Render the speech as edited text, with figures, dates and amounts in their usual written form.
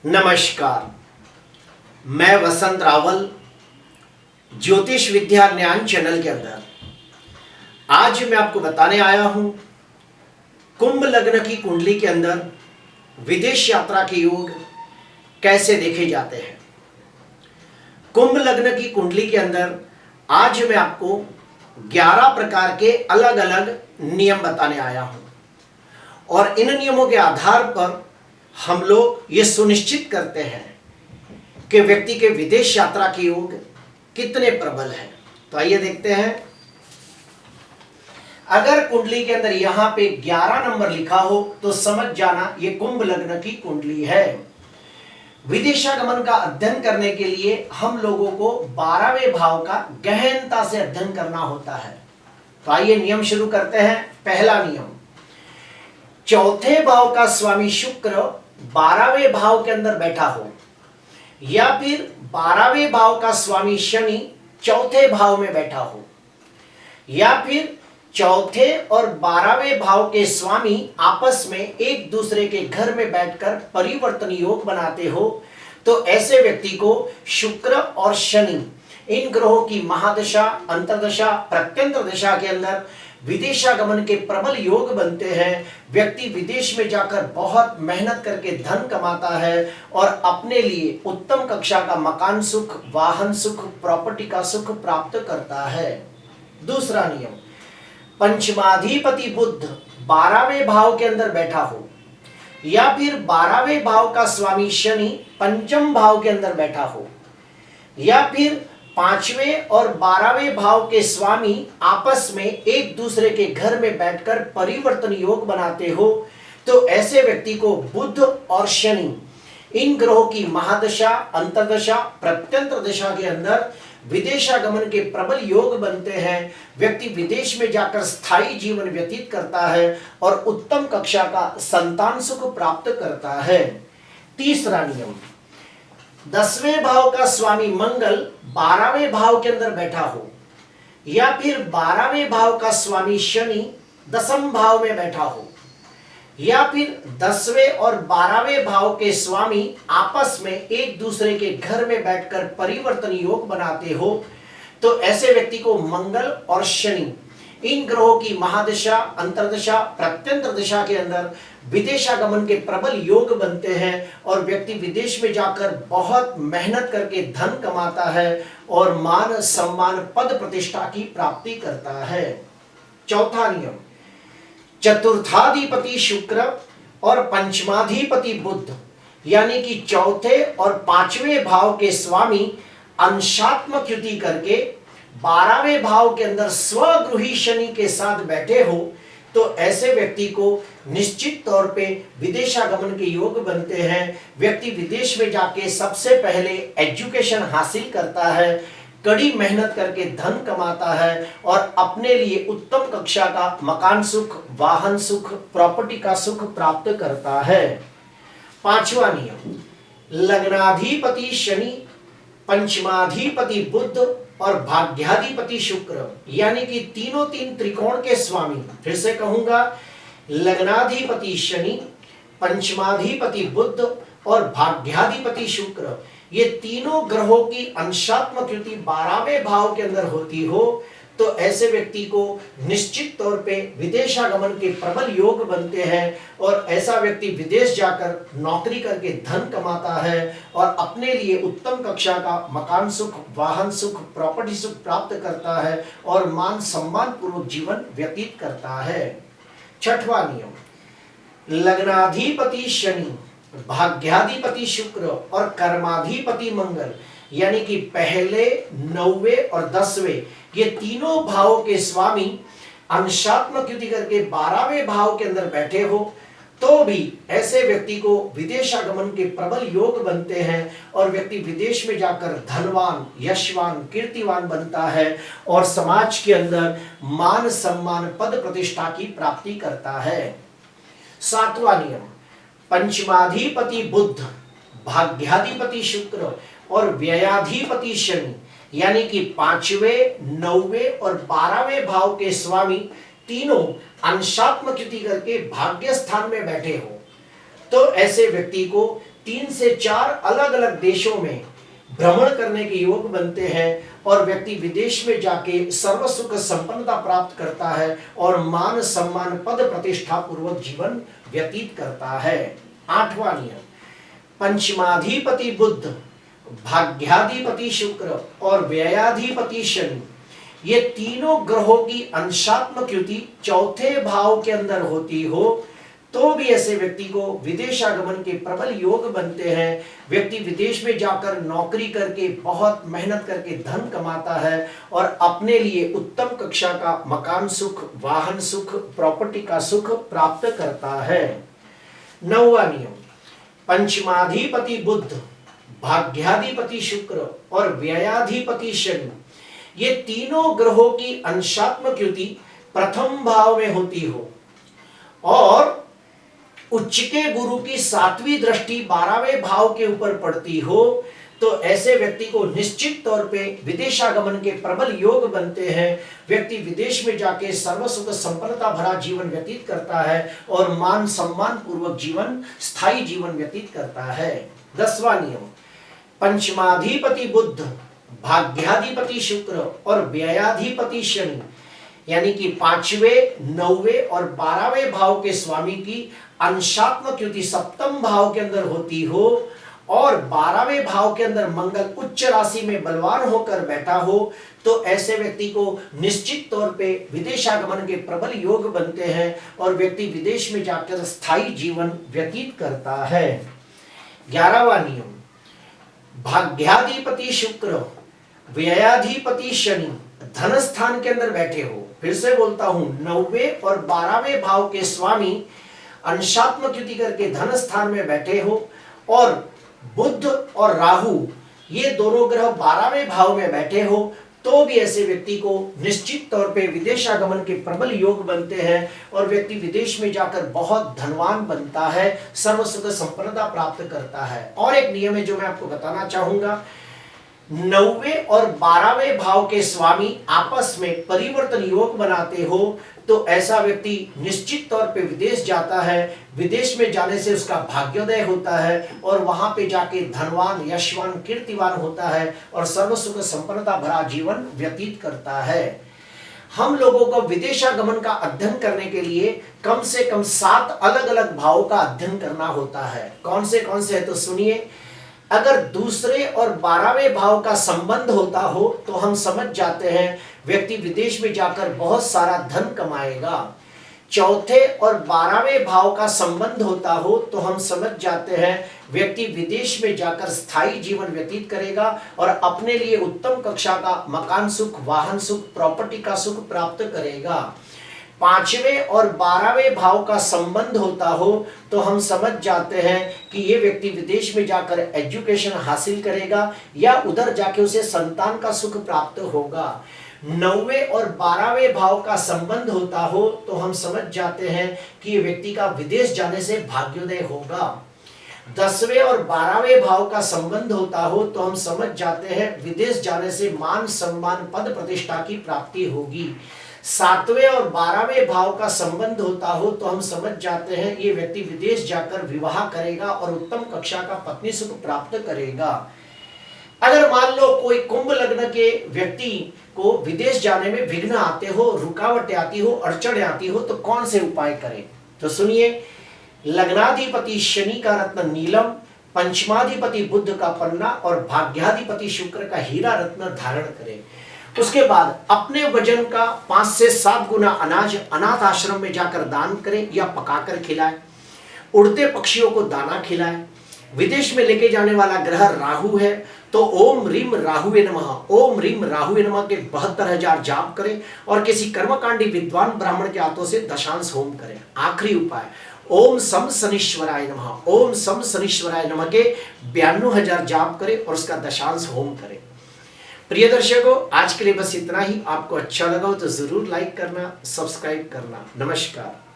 नमस्कार। मैं वसंत रावल ज्योतिष विद्या ज्ञान चैनल के अंदर आज मैं आपको बताने आया हूं कुंभ लग्न की कुंडली के अंदर विदेश यात्रा के योग कैसे देखे जाते हैं। कुंभ लग्न की कुंडली के अंदर आज मैं आपको 11 प्रकार के अलग अलग नियम बताने आया हूं और इन नियमों के आधार पर हम लोग ये सुनिश्चित करते हैं कि व्यक्ति के विदेश यात्रा के योग कितने प्रबल हैं। तो आइए देखते हैं। अगर कुंडली के अंदर यहां पे 11 नंबर लिखा हो तो समझ जाना ये कुंभ लग्न की कुंडली है। विदेशागमन का अध्ययन करने के लिए हम लोगों को 12वें भाव का गहनता से अध्ययन करना होता है। तो आइए नियम शुरू करते हैं। पहला नियम, चौथे भाव का स्वामी शुक्र 12वें भाव के अंदर बैठा हो या फिर 12वें भाव का स्वामी शनि चौथे भाव में बैठा हो या फिर चौथे और 12वें भाव के स्वामी आपस में एक दूसरे के घर में बैठकर परिवर्तन योग बनाते हो तो ऐसे व्यक्ति को शुक्र और शनि इन ग्रहों की महादशा, अंतर्दशा, प्रत्यंतर दशा के अंदर विदेशागमन के प्रबल योग बनते हैं। व्यक्ति विदेश में जाकर बहुत मेहनत करके धन कमाता है और अपने लिए उत्तम कक्षा का मकान सुख, वाहन सुख, प्रॉपर्टी का सुख प्राप्त करता है। दूसरा नियम, पंचमाधिपति बुध 12वें भाव के अंदर बैठा हो या फिर 12वें भाव का स्वामी शनि पंचम भाव के अंदर बैठा हो या फिर 5वें और 12वें भाव के स्वामी आपस में एक दूसरे के घर में बैठकर परिवर्तन योग बनाते हो तो ऐसे व्यक्ति को बुध और शनि इन ग्रहों की महादशा, अंतर्दशा, प्रत्यंतर दशा के अंदर विदेशागमन के प्रबल योग बनते हैं। व्यक्ति विदेश में जाकर स्थायी जीवन व्यतीत करता है और उत्तम कक्षा का संतान सुख प्राप्त करता है। तीसरा नियम, 10वें भाव का स्वामी मंगल 12वें भाव के अंदर बैठा हो या फिर 12वें भाव का स्वामी शनि 10वें भाव में बैठा हो या फिर 10वें और 12वें भाव के स्वामी आपस में एक दूसरे के घर में बैठकर परिवर्तन योग बनाते हो तो ऐसे व्यक्ति को मंगल और शनि इन ग्रहों की महादशा, अंतर्दशा, प्रत्यंतर दशा के अंदर विदेशागमन के प्रबल योग बनते हैं और व्यक्ति विदेश में जाकर बहुत मेहनत करके धन कमाता है और मान, सम्मान, पद प्रतिष्ठा की प्राप्ति करता है। चौथा नियम, चतुर्थाधिपति शुक्र और पंचमाधिपति बुध यानी कि चौथे और 5वें भाव के स्वामी अंशात्मक युति करके 12वें भाव के अंदर स्वगृही शनि के साथ बैठे हो तो ऐसे व्यक्ति को निश्चित तौर पे विदेशागमन के योग बनते हैं। व्यक्ति विदेश में जाके सबसे पहले एजुकेशन हासिल करता है, कड़ी मेहनत करके धन कमाता है और अपने लिए उत्तम कक्षा का मकान सुख, वाहन सुख, प्रॉपर्टी का सुख प्राप्त करता है। पांचवा नियम, लग्नाधिपति शनि, पंचमाधिपति बुध और भाग्याधिपति शुक्र यानी कि तीनों तीन त्रिकोण के स्वामी, फिर से कहूंगा, लग्नाधिपति शनि, पंचमाधिपति बुध और भाग्याधिपति शुक्र, ये तीनों ग्रहों की अंशात्मक युति 12वें भाव के अंदर होती हो तो ऐसे व्यक्ति को निश्चित तौर पे विदेशागमन के प्रबल योग बनते हैं और ऐसा व्यक्ति विदेश जाकर नौकरी करके धन कमाता है और अपने लिए उत्तम कक्षा का मकान सुख, वाहन सुख, प्रॉपर्टी सुख प्राप्त करता है और मान सम्मान पूर्वक जीवन व्यतीत करता है। छठवां नियम, लग्नाधिपति शनि, भाग्याधिपति शुक्र और कर्माधिपति मंगल यानी कि पहले, 9वें और 10वें ये तीनों भावों के स्वामी अंशात्मक युति करके 12वें भाव के अंदर बैठे हो तो भी ऐसे व्यक्ति को विदेशागमन के प्रबल योग बनते हैं और व्यक्ति विदेश में जाकर धनवान, यशवान, कीर्तिवान बनता है और समाज के अंदर मान, सम्मान, पद प्रतिष्ठा की प्राप्ति करता है। सातवां नियम, पंचमाधिपति बुध, भाग्याधिपति शुक्र और व्ययाधिपति शनि यानी कि 5वें, 9वें और 12वें भाव के स्वामी तीनों अंशात्मक युति करके भाग्य स्थान में बैठे हो तो ऐसे व्यक्ति को 3 से 4 अलग अलग देशों में भ्रमण करने के योग बनते हैं और व्यक्ति विदेश में जाके सर्व सुख संपन्नता प्राप्त करता है और मान सम्मान पद प्रतिष्ठा पूर्वक जीवन व्यतीत करता है। 8वां नियम, पंचमाधिपति बुध, भाग्याधिपति शुक्र और व्ययाधिपति शनि, ये तीनों ग्रहों की अंशात्मक युति चौथे भाव के अंदर होती हो तो भी ऐसे व्यक्ति को विदेशागमन के प्रबल योग बनते हैं। व्यक्ति विदेश में जाकर नौकरी करके बहुत मेहनत करके धन कमाता है और अपने लिए उत्तम कक्षा का मकान सुख, वाहन सुख, प्रॉपर्टी का सुख प्राप्त करता है। 9वां नियम, पंचमाधिपति बुध, भाग्याधिपति शुक्र और व्ययाधिपति शनि, ये तीनों ग्रहों की अंशात्मक युति प्रथम भाव में होती हो और उच्च के गुरु की 7वीं दृष्टि 12वें भाव के ऊपर पड़ती हो तो ऐसे व्यक्ति को निश्चित तौर पे विदेशागमन के प्रबल योग बनते हैं। व्यक्ति विदेश में जाके सर्व सुख संपन्नता भरा जीवन व्यतीत करता है और मान सम्मान पूर्वक जीवन, स्थायी जीवन व्यतीत करता है। 10वां नियम, पंचमाधिपति बुध, भाग्याधिपति शुक्र और व्ययाधिपति शनि, यानी कि 5वें, 9वें और 12वें भाव के स्वामी की अंशात्मक युति सप्तम भाव के अंदर होती हो और 12वें भाव के अंदर मंगल उच्च राशि में बलवान होकर बैठा हो तो ऐसे व्यक्ति को निश्चित तौर पे विदेशागमन के प्रबल योग बनते हैं और व्यक्ति विदेश में जाकर स्थायी जीवन व्यतीत करता है। 11वां नियम, भाग्याधिपति शुक्र, व्ययाधिपति शनि धन स्थान के अंदर बैठे हो। फिर से बोलता हूं, 9वें और 12वें भाव के स्वामी अंशात्मक युति करके धन स्थान में बैठे हो और बुध और राहु ये दोनों ग्रह 12वें भाव में बैठे हो तो भी ऐसे व्यक्ति को निश्चित तौर पे विदेशागमन के प्रबल योग बनते हैं और व्यक्ति विदेश में जाकर बहुत धनवान बनता है, सर्व सुख संपन्नता प्राप्त करता है। और एक नियम है जो मैं आपको बताना चाहूंगा, 9वें और 12वें भाव के स्वामी आपस में परिवर्तन योग बनाते हो तो ऐसा व्यक्ति निश्चित तौर पे विदेश जाता है। विदेश में जाने से उसका भाग्योदय होता है और वहां पे जाके धनवान, यशवान, कीर्तिवान होता है और सर्व सुख संपन्नता भरा जीवन व्यतीत करता है। हम लोगों को विदेशागमन का अध्ययन करने के लिए कम से कम 7 अलग अलग भावों का अध्ययन करना होता है। कौन से है तो सुनिए। अगर दूसरे और 12वें भाव का संबंध होता हो तो हम समझ जाते हैं व्यक्ति विदेश में जाकर बहुत सारा धन कमाएगा। चौथे और 12वें भाव का संबंध होता हो तो हम समझ जाते हैं व्यक्ति विदेश में जाकर स्थायी जीवन व्यतीत करेगा और अपने लिए उत्तम कक्षा का मकान सुख, वाहन सुख, प्रॉपर्टी का सुख प्राप्त करेगा। 5वें और 12वें भाव का संबंध होता हो तो हम समझ जाते हैं कि ये व्यक्ति विदेश में जाकर एजुकेशन हासिल करेगा या उधर जाके उसे संतान का सुख प्राप्त होगा। 9वें और 12वें भाव का संबंध होता हो तो हम समझ जाते हैं कि ये व्यक्ति का विदेश जाने से भाग्योदय होगा। 10वें और 12वें भाव का संबंध होता हो तो हम समझ जाते हैं विदेश जाने से मान सम्मान पद प्रतिष्ठा की प्राप्ति होगी। 7वें और 12वें भाव का संबंध होता हो तो हम समझ जाते हैं ये व्यक्ति विदेश जाकर विवाह करेगा और उत्तम कक्षा का पत्नी सुख प्राप्त करेगा। अगर मान लो कोई कुंभ लग्न के व्यक्ति को विदेश जाने में विघ्न आते हो, रुकावटें आती हो, अड़चनें आती हो तो कौन से उपाय करें तो सुनिए। लग्नाधिपति शनि का रत्न नीलम, पंचमाधिपति बुध का पन्ना और भाग्याधिपति शुक्र का हीरा रत्न धारण करें। उसके बाद अपने वजन का 5 से 7 गुना अनाज अनाथ आश्रम में जाकर दान करें या पकाकर खिलाएं। उड़ते पक्षियों को दाना खिलाएं। विदेश में लेके जाने वाला ग्रह राहु है तो ओम रीम राहुवे नमः, ओम रीम राहुवे नमः के 72,000 जाप करें और किसी कर्मकांडी विद्वान ब्राह्मण के हाथों से दशांश होम करें। आखिरी उपाय, ओम सम शनीश्वराय नमः, ओम सम शनीश्वराय नमः के 92,000 जाप करें और उसका दशांश होम करें। प्रिय दर्शकों, आज के लिए बस इतना ही। आपको अच्छा लगा हो तो जरूर लाइक करना, सब्सक्राइब करना। नमस्कार।